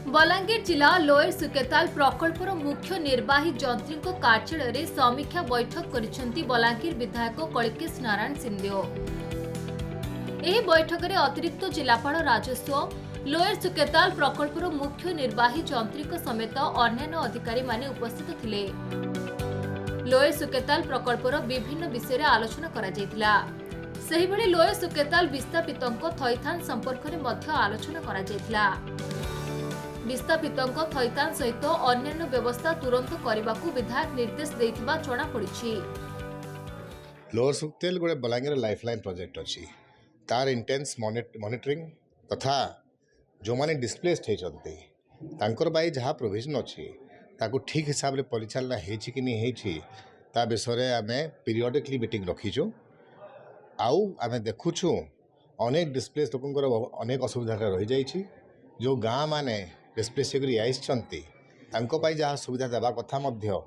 बलांगीर जिला लोयर सुकेताल प्रकल्पर मुख्य निर्वाही जंत्री कार्यालय में समीक्षा बैठक करिसेंती बलांगीर विधायक कलिकेश नारायण सिंहदेव। एही बैठक में अतिरिक्त जिलापाल राजस्व लोयर सुकेताल प्रकल्पर मुख्य निर्वाही जंत्री समेत अन्य अधिकारी माने उपस्थित थिले। लोयर सुकेताल प्रकल्पर विभिन्न विषय आलोचना करा जायतिला। सेहिभଳି लोयर सुकेताल विस्थापितों थैथान संपर्क में मध्य आलोचना करा जायतिला। विस्थापितों थैथान सहित अन्य व्यवस्था तुरंत करने को विधायक निर्देश देथिबा जणा पड़िछि। लोअर सुकेताल गोटे बलांगीर लाइफलाइन प्रोजेक्ट अच्छी तार इंटेंस मॉनिटरिंग तथा जो माने डिस्प्लेस्ड होती जहाँ प्रोविजन अच्छी ताकू ठीक हिसाब से परिचालना होती कि नहीं होती ता विषय आम पीरियडिकली मीटिंग रखीचु। आउ आम देखुछु अनेक डिस्प्लेस लोकंर अनेक असुविधा रही जाइछि। जो गाँ माने डिस्प्लेस आइछंती तांको पाई जहाँ सुविधा देवा कथा मध्य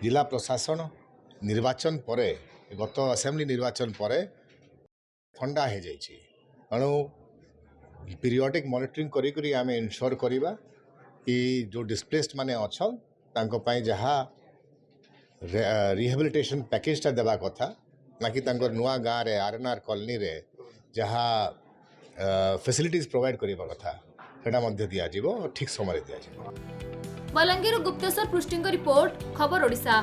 जिला प्रशासन निर्वाचन परे गत असेंबली निर्वाचन परे ठंडा हो जाइछि। तेणु पीरियडिक मॉनिटरिंग करी आम इनश्योर करवा कि जो डिस्प्लेस्ड माने अछन तांको पाई जहाँ रिहेबिलिटेशन पैकेजटा देवा कथा ना कि नुआ गाँव रे आरएनआर कॉलोनी रे जहाँ फैसिलिटीज प्रोवाइड करबा कथा सेटा मध्य दिया जिवो ठीक समय दिया जिवो। बलांगीर गुप्तेश्वर पृष्टिंग रिपोर्ट खबर ओडिशा।